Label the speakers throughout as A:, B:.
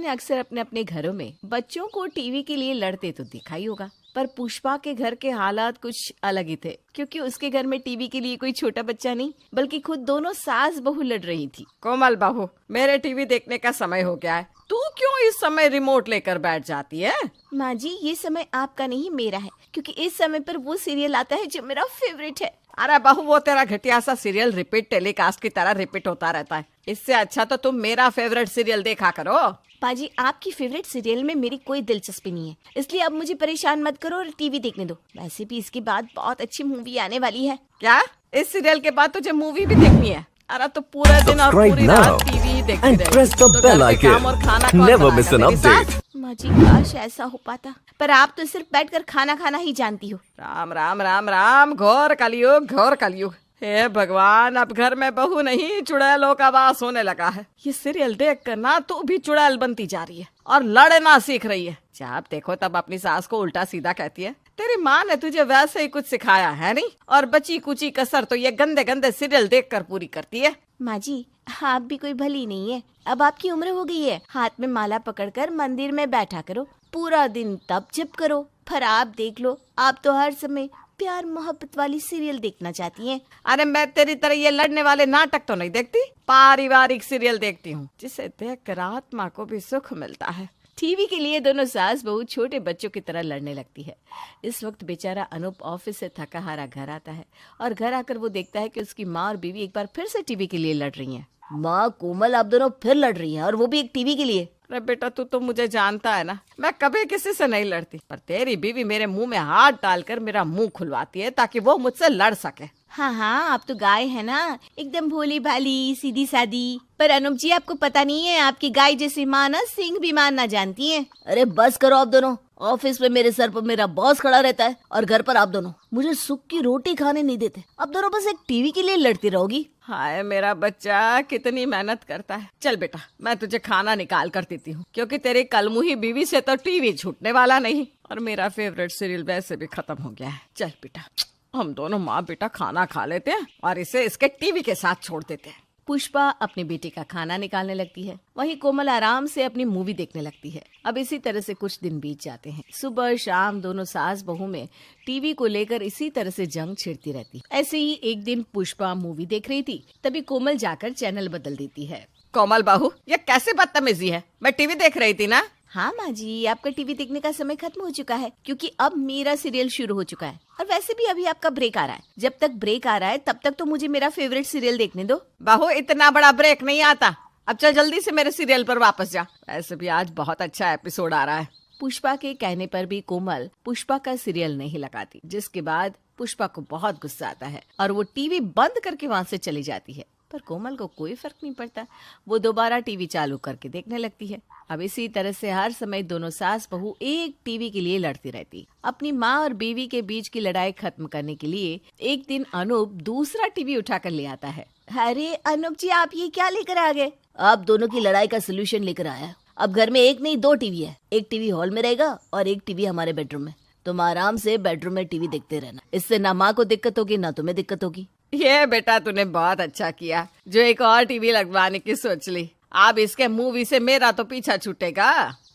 A: आपने अक्सर अपने अपने घरों में बच्चों को टीवी के लिए लड़ते तो देखा ही होगा, पर पुष्पा के घर के हालात कुछ अलग ही थे, क्योंकि उसके घर में टीवी के लिए कोई छोटा बच्चा नहीं बल्कि खुद दोनों सास बहू लड़ रही थी।
B: कोमल बहू, मेरे टीवी देखने का समय हो गया है, तू क्यों इस समय रिमोट लेकर बैठ जाती है?
A: माँ जी, ये समय आपका नहीं मेरा है, क्योंकि इस समय पर वो सीरियल आता है जो मेरा फेवरेट है।
B: अरे बहू, वो तेरा घटिया सा सीरियल रिपीट टेलीकास्ट की तरह रिपीट होता रहता है। इससे अच्छा तो तुम मेरा फेवरेट सीरियल देखा करो।
A: पाजी, आपकी फेवरेट सीरियल में मेरी कोई दिलचस्पी नहीं है, इसलिए अब मुझे परेशान मत करो और टीवी देखने दो। वैसे भी इसके बाद बहुत अच्छी मूवी आने वाली है।
B: क्या इस सीरियल के बाद तुझे मूवी भी देखनी है? अरे तो पूरा दिन और पूरी रात टीवी ही देखती रहेगी। तो घर के काम और खाना कौन बनाएगा?
A: माँ जी, काश ऐसा हो पाता, पर आप तो सिर्फ बैठकर खाना खाना ही जानती हो।
B: राम राम राम राम, घोर कलयुग, घोर कलयुग। हे भगवान, अब घर में बहू नहीं चुड़ैलों का वास होने लगा है। ये सीरियल देख कर ना तू भी चुड़ैल बनती जा रही है और लड़ना सीख रही है। जब देखो तब अपनी सास को उल्टा सीधा कहती है। तेरी माँ ने तुझे वैसे ही कुछ सिखाया है नहीं? और बची कुची कसर तो ये गंदे गंदे सीरियल देख कर पूरी करती है।
A: माँ जी, आप भी कोई भली नहीं है। अब आपकी उम्र हो गई है, हाथ में माला पकड़कर मंदिर में बैठा करो, पूरा दिन तप जप करो। पर आप देख लो, आप तो हर समय प्यार मोहब्बत वाली सीरियल देखना चाहती हैं।
B: अरे मैं तेरी तरह ये लड़ने वाले नाटक तो नहीं देखती, पारिवारिक सीरियल देखती हूँ, जिसे देखकर आत्मा को भी सुख मिलता है।
A: टीवी के लिए दोनों सास बहू छोटे बच्चों की तरह लड़ने लगती है। इस वक्त बेचारा अनूप ऑफिस से थका हारा घर आता है और घर आकर वो देखता है कि उसकी माँ और बीवी एक बार फिर से टीवी के लिए लड़ रही हैं।
C: माँ कोमल, आप दोनों फिर लड़ रही हैं, और वो भी एक टीवी के लिए।
B: अरे बेटा, तू तो मुझे जानता है ना, मैं कभी किसी से नहीं लड़ती, पर तेरी बीवी मेरे मुंह में हाथ डालकर मेरा मुंह खुलवाती है ताकि वो मुझसे लड़ सके।
A: हाँ हाँ, आप तो गाय है ना, एकदम भोली भाली सीधी सादी। पर अनूप जी, आपको पता नहीं है, आपकी गाय जैसी माँ ना सिंह भी मारना जानती है।
C: अरे बस करो आप दोनों। ऑफिस में मेरे सर पर मेरा बॉस खड़ा रहता है और घर पर आप दोनों मुझे सुख की रोटी खाने नहीं देते। अब दोनों बस एक टीवी के लिए लड़ती रहोगी।
B: हाय मेरा बच्चा, कितनी मेहनत करता है। चल बेटा, मैं तुझे खाना निकाल कर देती हूँ, क्योंकि तेरी कलमुही बीवी से तो टीवी छूटने वाला नहीं और मेरा फेवरेट सीरियल वैसे भी खत्म हो गया है। चल बेटा, हम दोनों माँ बेटा खाना खा लेते हैं और इसे इसके टीवी के साथ छोड़ देते हैं।
A: पुष्पा अपने बेटे का खाना निकालने लगती है, वहीं कोमल आराम से अपनी मूवी देखने लगती है। अब इसी तरह से कुछ दिन बीत जाते हैं। सुबह शाम दोनों सास बहू में टीवी को लेकर इसी तरह से जंग छिड़ती रहती। ऐसे ही एक दिन पुष्पा मूवी देख रही थी, तभी कोमल जाकर चैनल बदल देती है।
B: कोमल बहू, ये कैसे बदतमीजी है? मैं टीवी देख रही थी ना।
A: हाँ माँ जी, आपका टीवी देखने का समय खत्म हो चुका है, क्योंकि अब मेरा सीरियल शुरू हो चुका है। और वैसे भी अभी आपका ब्रेक आ रहा है। जब तक ब्रेक आ रहा है तब तक तो मुझे मेरा फेवरेट सीरियल देखने दो।
B: बहू, इतना बड़ा ब्रेक नहीं आता। अब चल जल्दी से मेरे सीरियल पर वापस जा। वैसे भी आज बहुत अच्छा एपिसोड आ रहा है।
A: पुष्पा के कहने पर भी कोमल पुष्पा का सीरियल नहीं लगाती, जिसके बाद पुष्पा को बहुत गुस्सा आता है और वो टीवी बंद करके वहाँ से चली जाती है। पर कोमल को कोई फर्क नहीं पड़ता, वो दोबारा टीवी चालू करके देखने लगती है। अब इसी तरह से हर समय दोनों सास बहू एक टीवी के लिए लड़ती रहती। अपनी माँ और बीवी के बीच की लड़ाई खत्म करने के लिए एक दिन अनूप दूसरा टीवी उठाकर ले आता है।
C: अरे अनूप जी, आप ये क्या लेकर आ गए? आप दोनों की लड़ाई का सोल्यूशन लेकर आया। अब घर में एक नहीं दो टीवी है। एक टीवी हॉल में रहेगा और एक टीवी हमारे बेडरूम में। तुम आराम से बेडरूम में टीवी देखते रहना, इससे ना माँ को दिक्कत होगी ना तुम्हें दिक्कत होगी।
B: ये बेटा, तूने बहुत अच्छा किया जो एक और टीवी लगवाने की सोच ली। अब इसके मूवी से मेरा तो पीछा छूटेगा।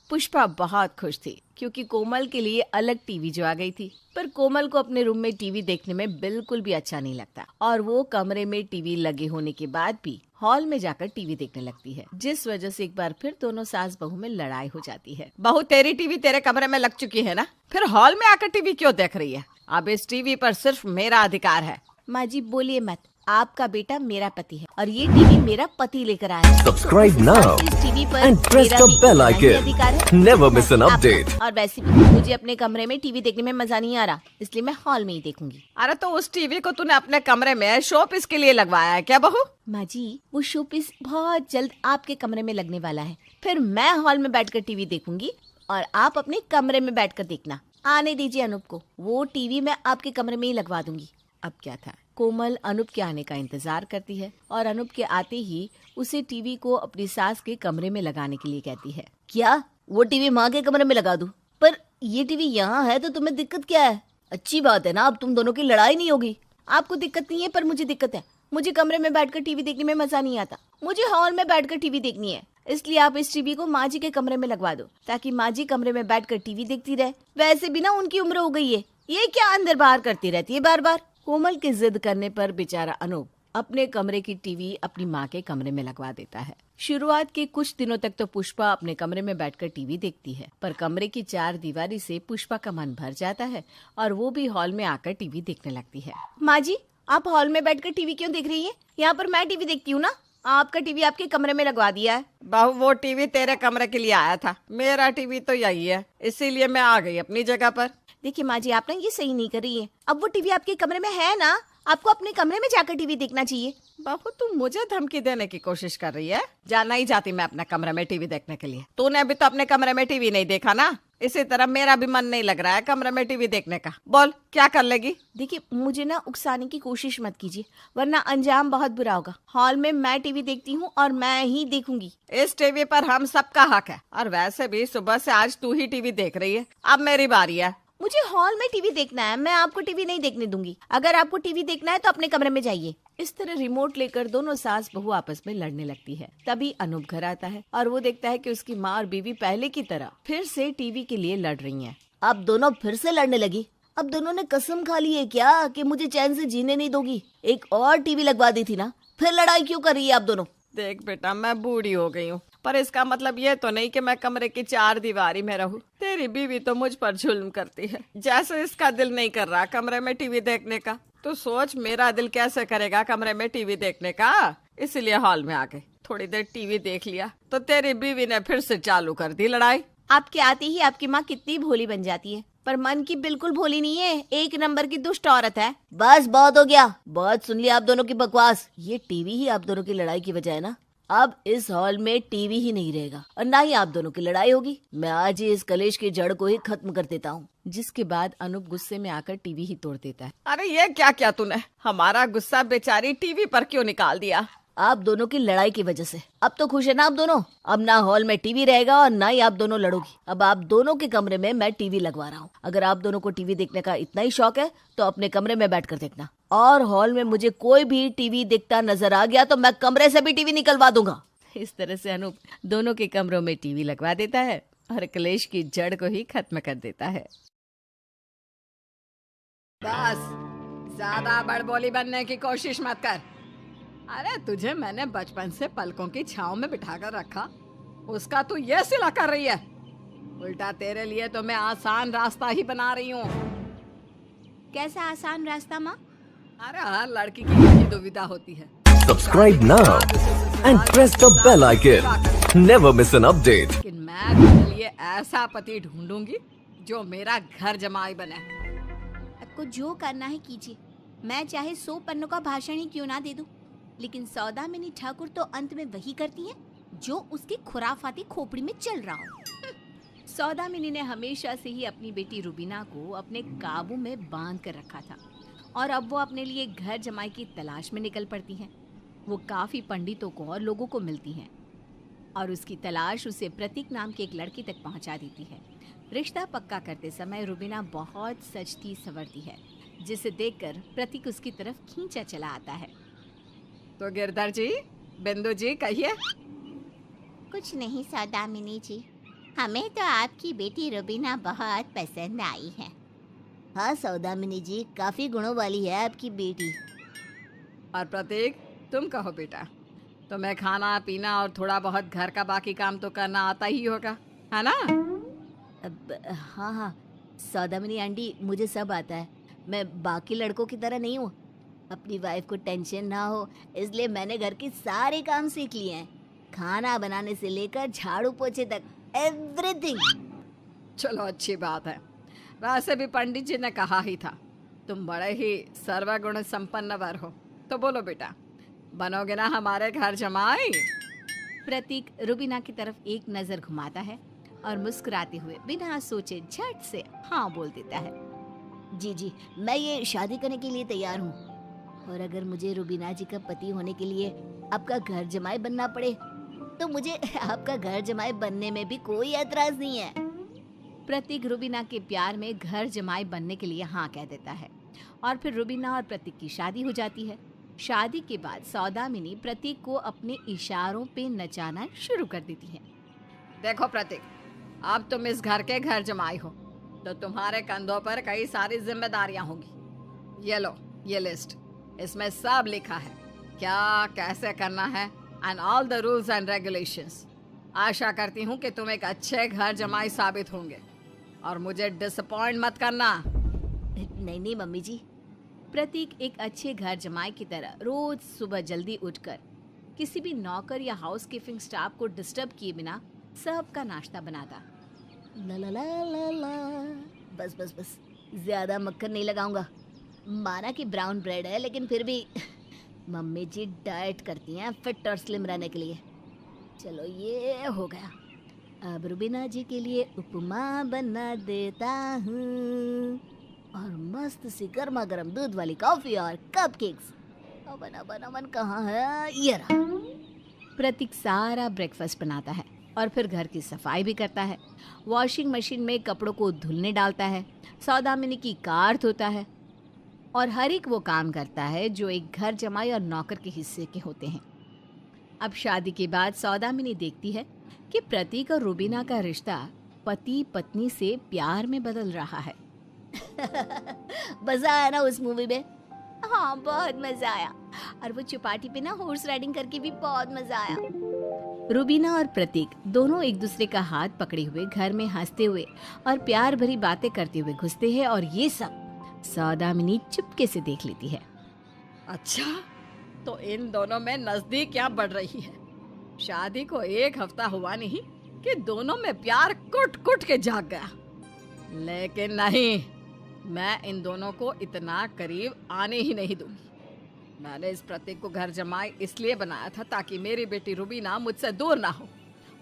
A: पुष्पा बहुत खुश थी, क्योंकि कोमल के लिए अलग टीवी जो आ गई थी। पर कोमल को अपने रूम में टीवी देखने में बिल्कुल भी अच्छा नहीं लगता और वो कमरे में टीवी लगे होने के बाद भी हॉल में जाकर टीवी देखने लगती है, जिस वजह से एक बार फिर दोनों सास बहू में लड़ाई हो जाती है।
B: बहू, तेरी टीवी तेरे कमरे में लग चुकी है ना, फिर हॉल में आकर टीवी क्यों देख रही है? अब इस टीवी पर सिर्फ मेरा अधिकार है।
A: माँ जी, बोलिए मत। आपका बेटा मेरा पति है और ये टीवी मेरा पति लेकर आया है।
D: सब्सक्राइब नाउ
A: इस टीवी पर
D: and press the bell icon. Never miss an update.
A: और वैसे भी मुझे अपने कमरे में टीवी देखने में मजा नहीं आ रहा, इसलिए मैं हॉल में ही देखूंगी।
B: अरे तो उस टीवी को तूने अपने कमरे में शो पीस के लिए लगवाया है क्या बहू?
A: माँ जी, वो शो पीस बहुत जल्द आपके कमरे में लगने वाला है। फिर मैं हॉल में बैठकर टीवी देखूंगी और आप अपने कमरे में बैठकर देखना। आने दीजिए अनूप को, वो टीवी मैं आपके कमरे में ही लगवा दूंगी। अब क्या था, कोमल अनूप के आने का इंतजार करती है और अनूप के आते ही उसे टीवी को अपनी सास के कमरे में लगाने के लिए कहती है।
C: क्या वो टीवी माँ के कमरे में लगा दूं? पर ये टीवी यहाँ है तो तुम्हें दिक्कत क्या है? अच्छी बात है ना, अब तुम दोनों की लड़ाई नहीं होगी।
A: आपको दिक्कत नहीं है, पर मुझे दिक्कत है। मुझे कमरे में बैठकर टीवी देखने में मजा नहीं आता, मुझे हॉल में बैठकर टीवी देखनी है।
C: इसलिए आप इस टीवी को माँ जी के कमरे में लगवा दो, ताकि माँ जी कमरे में बैठकर टीवी देखती रहे। वैसे भी ना उनकी उम्र हो गई है, ये क्या अंदर बाहर करती रहती है बार बार।
A: कोमल के जिद करने पर बेचारा अनूप अपने कमरे की टीवी अपनी माँ के कमरे में लगवा देता है। शुरुआत के कुछ दिनों तक तो पुष्पा अपने कमरे में बैठकर टीवी देखती है, पर कमरे की चार दीवारी से पुष्पा का मन भर जाता है और वो भी हॉल में आकर टीवी देखने लगती है।
C: माँ जी, आप हॉल में बैठकर टीवी क्यों देख रही हैं? यहाँ पर मैं टीवी देखती हूँ ना। आपका टीवी आपके कमरे में लगवा दिया है।
B: बहू, वो टीवी तेरे कमरे के लिए आया था, मेरा टीवी तो यही है, इसीलिए मैं आ गई अपनी जगह पर।
C: देखिए माँ जी, आप ना ये सही नहीं कर रही है। अब वो टीवी आपके कमरे में है ना, आपको अपने कमरे में जाकर टीवी देखना चाहिए।
B: बहू, तुम मुझे धमकी देने की कोशिश कर रही है? जाना ही जाती मैं अपने कमरे में टीवी देखने के लिए। तूने अभी तो अपने कमरे में टीवी नहीं देखा ना, इसी तरह मेरा भी मन नहीं लग रहा है कमरे में टीवी देखने का। बोल, क्या कर लेगी?
C: देखिए, मुझे ना उकसाने की कोशिश मत कीजिए, वरना अंजाम बहुत बुरा होगा। हॉल में मैं टीवी देखती हूँ और मैं ही देखूंगी।
B: इस टीवी पर हम सबका हक है, और वैसे भी सुबह से आज तू ही टीवी देख रही है, अब मेरी बारी है।
C: मुझे हॉल में टीवी देखना है, मैं आपको टीवी नहीं देखने दूंगी। अगर आपको टीवी देखना है तो अपने कमरे में जाइए।
A: इस तरह रिमोट लेकर दोनों सास बहू आपस में लड़ने लगती है। तभी अनूप घर आता है और वो देखता है कि उसकी माँ और बीवी पहले की तरह फिर से टीवी के लिए लड़ रही हैं।
C: अब दोनों फिर से लड़ने लगी। अब दोनों ने कसम खा ली है क्या कि मुझे चैन से जीने नहीं दोगी? एक और टीवी लगवा दी थी ना, फिर लड़ाई क्यों कर रही है आप दोनों?
B: देख बेटा, मैं बूढ़ी हो गई हूँ, पर इसका मतलब ये तो नहीं कि मैं कमरे की चार दीवारी में रहूं। तेरी बीवी तो मुझ पर जुल्म करती है। जैसे इसका दिल नहीं कर रहा कमरे में टीवी देखने का, तो सोच मेरा दिल कैसे करेगा कमरे में टीवी देखने का। इसलिए हॉल में आ गई, थोड़ी देर टीवी देख लिया तो तेरी बीवी ने फिर से चालू कर दी लड़ाई।
C: आपके आते ही आपकी माँ कितनी भोली बन जाती है, पर मन की बिल्कुल भोली नहीं है, एक नंबर की दुष्ट औरत है। बस बहुत हो गया, बहुत सुन लिया आप दोनों की बकवास। ये टीवी ही आप दोनों की लड़ाई की वजह है ना। अब इस हॉल में टीवी ही नहीं रहेगा और ना ही आप दोनों की लड़ाई होगी। मैं आज ही इस कलेश की जड़ को ही खत्म कर देता हूँ।
A: जिसके बाद अनूप गुस्से में आकर टीवी ही तोड़ देता है।
B: अरे ये क्या किया तूने? हमारा गुस्सा बेचारी टीवी पर क्यों निकाल दिया?
C: आप दोनों की लड़ाई की वजह से। अब तो खुश है ना आप दोनों? अब ना हॉल में टीवी रहेगा और ना ही आप दोनों लड़ोगी। अब आप दोनों के कमरे में मैं टीवी लगवा रहा हूँ। अगर आप दोनों को टीवी देखने का इतना ही शौक है तो अपने कमरे में बैठकर देखना, और हॉल में मुझे कोई भी टीवी दिखता नजर आ गया तो मैं कमरे से भी टीवी निकलवा दूंगा।
A: इस तरह से अनूप दोनों के कमरों में टीवी लगवा देता है और कलेश की जड़ को ही खत्म कर देता है।
B: बस ज्यादा बड़बोली बनने की कोशिश मत कर। अरे तुझे मैंने बचपन से पलकों की छांव में बिठाकर रखा, उसका तू ये सिला कर रही है। उल्टा तेरे लिए तो मैं आसान रास्ता ही बना रही हूँ।
C: कैसा आसान रास्ता माँ?
B: अरे हर लड़की की यही दुविधा होती है।
D: Subscribe now and press the bell icon. Never miss an update.
B: लेकिन मैं तेरे लिए ऐसा पति ढूंढूंगी जो मेरा घर जमाई बने।
C: आपको जो करना है कीजिए, मैं चाहे 100 पन्नों का भाषण ही क्यों ना दे दूं, लेकिन सौदामिनी ठाकुर तो अंत में वही करती है जो उसकी खुराफाती खोपड़ी में चल रहा हो।
A: सौदामिनी ने हमेशा से ही अपनी बेटी रुबीना को अपने काबू में बांध कर रखा था और अब वो अपने लिए घर जमाई की तलाश में निकल पड़ती हैं। वो काफ़ी पंडितों को और लोगों को मिलती हैं और उसकी तलाश उसे प्रतीक नाम के एक लड़के तक पहुंचा देती है। रिश्ता पक्का करते समय रुबीना बहुत सजती संवरती है, जिसे देखकर प्रतीक उसकी तरफ खींचा चला आता है।
B: तो गिरधर जी, बिंदु जी, कहिए।
C: कुछ नहीं सौदामिनी जी, हमें तो आपकी बेटी रुबीना बहुत पसंद आई है। हाँ सौदामिनी जी, काफी गुणों वाली है आपकी बेटी।
B: और प्रतीक, तुम कहो बेटा, तुम्हें खाना पीना और थोड़ा बहुत घर का बाकी काम तो करना आता ही होगा, है ना?
C: हाँ, सौदामिनी आंटी, मुझे सब आता है। मैं बाकी लड़कों की तरह नहीं हूँ। अपनी वाइफ को टेंशन ना हो इसलिए मैंने घर के सारे काम सीख लिए हैं, खाना बनाने से लेकर झाड़ू पोछे तक, एवरीथिंग।
B: चलो अच्छी बात है। वैसे भी पंडित जी ने कहा ही था तुम बड़े ही सर्वगुण संपन्न वर हो। तो बोलो बेटा, बनोगे ना हमारे घर जमाई?
A: प्रतीक रुबीना की तरफ एक नजर घुमाता है और मुस्कुराते हुए बिना सोचे झट से हाँ बोल देता है।
C: जी, मैं ये शादी करने के लिए तैयार हूँ, और अगर मुझे रुबीना जी का पति होने के लिए आपका घर जमाई बनना पड़े तो मुझे आपका घर जमाई बनने में भी कोई ऐतराज नहीं है।
A: प्रतीक रुबीना के प्यार में घर जमाई बनने के लिए हाँ कह देता है और फिर रुबीना और प्रतीक की शादी हो जाती है। शादी के बाद सौदामिनी प्रतीक को अपने इशारों पे नचाना शुरू कर देती है।
B: देखो प्रतीक, अब तुम इस घर के घर जमाई हो, तो तुम्हारे कंधों पर कई सारी जिम्मेदारियां होंगी। ये लो, ये लिस्ट, इसमें सब लिखा है, क्या कैसे करना है, and all the rules and regulations. आशा करती हूँ कि तुम एक अच्छे घर जमाई साबित होंगे और मुझे डिसअपॉइंट मत करना।
C: नहीं नहीं मम्मी जी।
A: प्रतीक एक अच्छे घर जमाई की तरह रोज सुबह जल्दी उठकर किसी भी नौकर या हाउस कीपिंग स्टाफ को डिस्टर्ब किए बिना सबका नाश्ता बनाता।
C: ला ला ला ला ला। बस बस बस, ज्यादा मक्खन नहीं लगाऊंगा। माना कि ब्राउन ब्रेड है, लेकिन फिर भी मम्मी जी डाइट करती हैं फिट और स्लिम रहने के लिए। चलो ये हो गया। अब रुबीना जी के लिए उपमा बना देता हूँ और मस्त सी गर्मा गर्म दूध वाली कॉफी और कपकेक्स। अवन अवन अवन कहाँ है? ये रहा।
A: प्रतीक सारा ब्रेकफास्ट बनाता है और फिर घर की सफाई भी करता है। वॉशिंग मशीन में कपड़ों को धुलने डालता है, सौदामिनी की कार धोता है और हर एक वो काम करता है जो एक घर जमाई और नौकर के हिस्से के होते हैं। अब शादी के बाद सौदामिनी देखती है कि प्रतीक और रुबीना का रिश्ता पति पत्नी से प्यार में बदल रहा है।
C: मजा आया ना उस मूवी में?
A: हाँ, बहुत मजा आया। और वो चौपाटी पे ना हॉर्स राइडिंग करके भी बहुत मजा आया। रुबीना और प्रतीक दोनों एक दूसरे का हाथ पकड़े हुए घर में हंसते हुए और प्यार भरी बातें करते हुए घुसते हैं और ये सब सौदामिनी चुपके से देख लेती है।
B: अच्छा, तो इन दोनों में नजदीकियां बढ़ रही है। शादी को 1 हफ्ता हुआ नहीं कि दोनों में प्यार कुट कुट के जाग गया। लेकिन नहीं, मैं इन दोनों को इतना करीब आने ही नहीं दूंगी। मैंने इस प्रतीक को घर जमाई इसलिए बनाया था ताकि मेरी बेटी रुबीना मुझसे दूर ना हो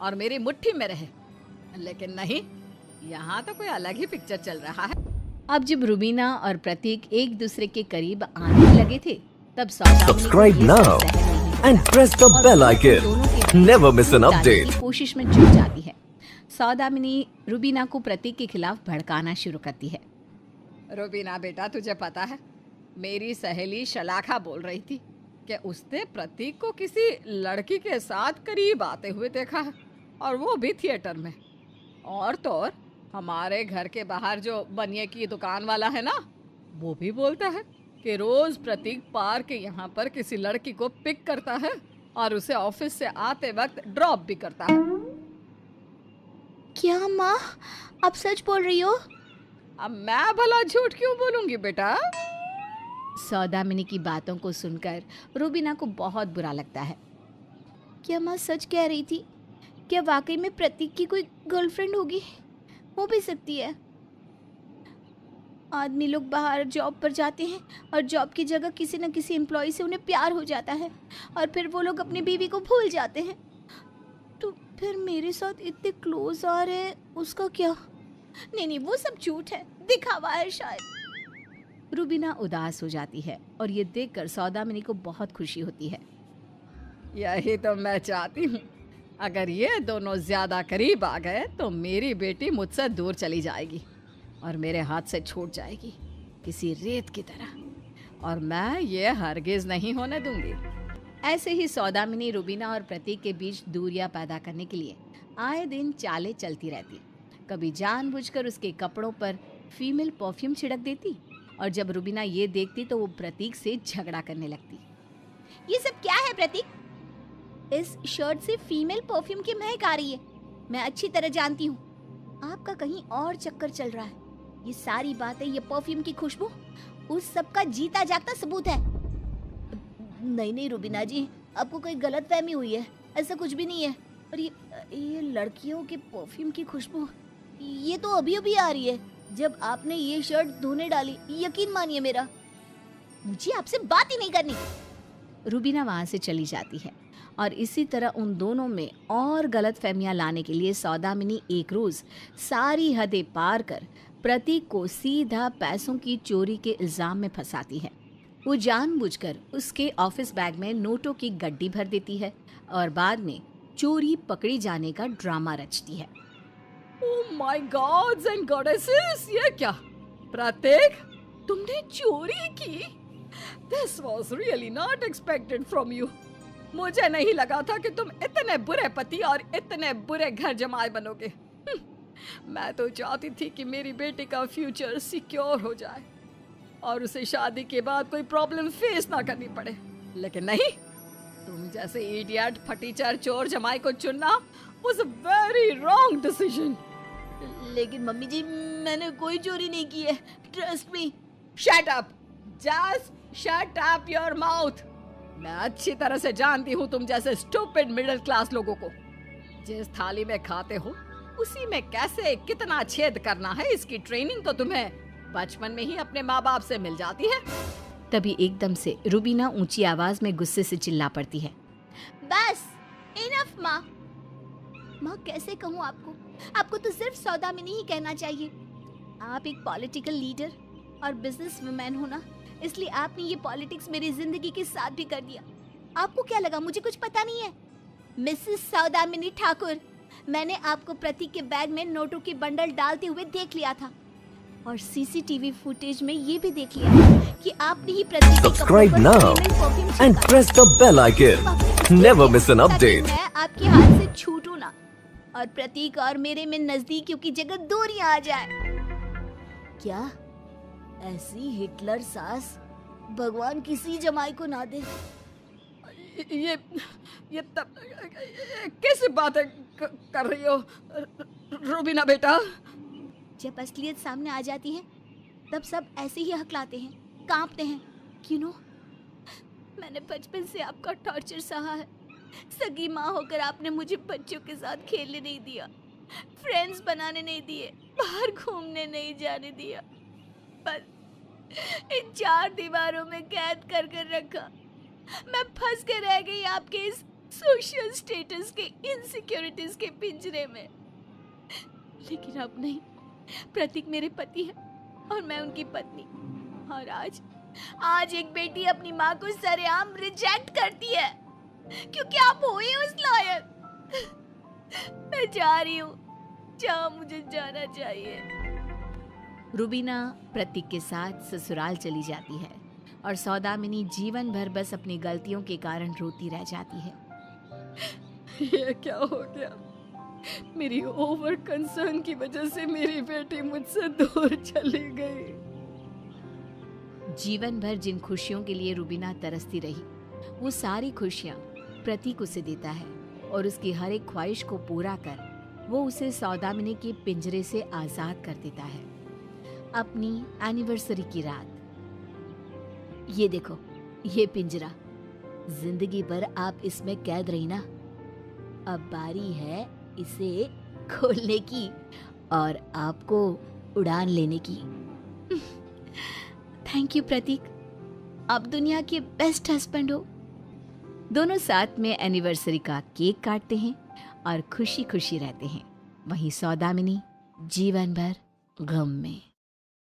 B: और मेरी मुट्ठी में रहे। लेकिन नहीं, यहाँ तो कोई अलग ही पिक्चर चल रहा है।
A: अब जब रुबीना और प्रतीक एक दूसरे के करीब आने लगे थे, तब
D: Subscribe now and press the bell icon. Never miss an update.
A: कोशिश में जुट जाती है। सौदामिनी रुबीना को प्रतीक के खिलाफ भड़काना शुरू करती है।
B: रुबीना बेटा, तुझे पता है, मेरी सहेली शलाखा बोल रही थी कि उसने प्रतीक को किसी लड़की के साथ करीब आते हुए देखा है, और वो भी थिएटर में। और तो और हमारे घर के बाहर जो बनिए की दुकान वाला है ना, वो भी बोलता है कि रोज प्रतीक पार्क के यहाँ पर किसी लड़की को पिक करता है और उसे ऑफिस से आते वक्त ड्रॉप भी करता है।
C: क्या माँ, आप सच बोल रही हो?
B: अब मैं भला झूठ क्यों बोलूंगी बेटा?
A: सौदामिनी की बातों को सुनकर रुबीना को बहुत बुरा लगता है।
C: क्या माँ सच कह रही थी? क्या वाकई में प्रतीक की कोई गर्लफ्रेंड होगी? हो भी सकती है। आदमी लोग बाहर जॉब पर जाते हैं और जॉब की जगह किसी न किसी एम्प्लॉय से उन्हें प्यार हो जाता है और फिर वो लोग अपनी बीवी को भूल जाते हैं। तो फिर मेरे साथ इतने क्लोज आ रहे हैं, उसका क्या? नहीं, वो सब झूठ है, दिखावा है शायद।
A: रुबीना उदास हो जाती है और ये देखकर सौदामिनी को बहुत खुशी होती है।
B: यही तो मैं चाहती हूँ। अगर ये दोनों ज्यादा करीब आ गए तो मेरी बेटी मुझसे दूर चली जाएगी और मेरे हाथ से छूट जाएगी किसी रेत की तरह, और मैं ये हरगिज नहीं होने दूंगी।
A: ऐसे ही सौदामिनी रुबीना और प्रतीक के बीच दूरियां पैदा करने के लिए आए दिन चालें चलती रहती। कभी जानबूझकर उसके कपड़ों पर फीमेल परफ्यूम छिड़क देती और जब रुबीना ये देखती तो वो प्रतीक से झगड़ा करने लगती।
C: ये सब क्या है प्रतीक? इस शर्ट से फीमेल परफ्यूम की महक आ रही है। मैं अच्छी तरह जानती हूँ आपका कहीं और चक्कर चल रहा है। ये सारी बातें, ये परफ्यूम की खुशबू उस सब का जीता जागता सबूत है। नहीं रुबीना जी, आपको कोई गलतफहमी हुई है, ऐसा कुछ भी नहीं है। और ये लड़कियों के परफ्यूम की खुशबू, ये तो अभी अभी आ रही है जब आपने ये शर्ट धोने डाली। यकीन मानिए मेरा, मुझे आपसे बात ही नहीं करनी।
A: रुबीना वहाँ से चली जाती है और इसी तरह उन दोनों में और गलतफहमियां लाने के लिए सौदामिनी एक रोज सारी हदें पार कर प्रतीक को सीधा पैसों की चोरी के इल्जाम में फंसाती है। वो जानबूझकर उसके ऑफिस बैग में नोटों की गड्डी भर देती है और बाद में चोरी पकड़ी जाने का ड्रामा रचती है।
B: Oh my gods and goddesses, ये क्या? प्रतीक, तुमने चोरी की? This was really not expected from you. मुझे नहीं लगा था कि तुम इतने बुरे पति और इतने बुरे घर जमाए बनोगे। मैं तो चाहती थी कि मेरी बेटी का फ्यूचर सिक्योर हो जाए और उसे शादी के बाद कोई प्रॉब्लम फेस ना करनी पड़े, लेकिन नहीं, तुम जैसे इडियट फटीचर चोर जमाई को चुनना was a very wrong decision।
C: लेकिन मम्मी जी मैंने कोई चोरी नहीं की है, trust me.
B: Shut up! Just shut up your mouth! मैं अच्छी तरह से जानती हूँ तुम जैसे स्टूपिड मिडिल क्लास लोगों को। जिस थाली में खाते हो उसी में कैसे कितना छेद करना है, इसकी ट्रेनिंग तो तुम्हें बचपन में ही अपने माँ बाप से मिल जाती है।
A: तभी एकदम से रूबीना ऊंची आवाज में गुस्से से चिल्ला पड़ती है।
C: बस इनफ माँ। माँ कैसे कहूँ आपको, आपको तो सिर्फ सौदामिनी ही कहना चाहिए। आप एक पॉलिटिकल लीडर और बिजनेस वुमेन हो ना, इसलिए आपने ये पॉलिटिक्स मेरी जिंदगी के साथ भी कर दिया। आपको क्या लगा मुझे कुछ पता नहीं है? मिसेस सौदामिनी ठाकुर, मैंने आपको प्रतीक के बैग में नोटों की बंडल डालते हुए देख लिया था और सीसीटीवी फुटेज में ये भी देख लिया कि आपने ही प्रतीक के
D: Subscribe
C: कपड़ों पर
D: now
C: female perfume
D: and
C: छिड़का।
D: press the bell icon.
C: सिर्फ अपने इसलिए
D: Never miss an
C: ताकि
D: update.
C: मैं आपके हाथ से छूटूं ना और प्रतीक और मेरे में नजदीकियों की जगह दूरियां आ जाए। क्या ऐसी हिटलर सास भगवान किसी जमाई को ना दे।
B: ये तब कैसे बातें कर रही हो रूबीना बेटा?
C: जब असलियत सामने आ जाती है तब सब ऐसे ही हकलाते हैं, कांपते हैं। यू नो, मैंने बचपन से आपका टॉर्चर सहा है। सगी माँ होकर आपने मुझे बच्चों के साथ खेलने नहीं दिया, फ्रेंड्स बनाने नहीं दिए, बाहर घूमने नहीं जाने दिया, बस इन 4 दीवारों में कैद कर कर रखा। मैं फंस के रह गई आपके इस सोशल स्टेटस के इनसिक्योरिटीज के पिंजरे में। लेकिन अब नहीं, प्रतीक मेरे पति है और मैं उनकी पत्नी। और आज एक बेटी अपनी माँ को सरेआम रिजेक्ट करती है क्योंकि आप हो ही उस लायक। मैं जा रही हूँ जहाँ मुझे जाना चाहिए।
A: रूबीना प्रतीक के साथ ससुराल चली जाती है और सौदामिनी जीवन भर बस अपनी गलतियों के कारण रोती रह जाती है।
B: ये क्या हो गया? मेरी ओवर कंसर्न की वजह से मेरी बेटी मुझसे दूर चली गई।
A: जीवन भर जिन खुशियों के लिए रूबीना तरसती रही, वो सारी खुशियाँ प्रतीक उसे देता है और उसकी हर एक ख्वाहिश को पूरा कर वो उसे सौदामिनी के पिंजरे से आजाद कर देता है। अपनी एनिवर्सरी की रात, ये देखो, ये पिंजरा, जिंदगी भर आप इसमें कैद रही ना, अब बारी है इसे खोलने की और आपको उड़ान लेने की।
C: थैंक यू प्रतीक, आप दुनिया के बेस्ट हस्बैंड हो।
A: दोनों साथ में एनिवर्सरी का केक काटते हैं और खुशी खुशी रहते हैं। वहीं सौदामिनी जीवन भर गम में।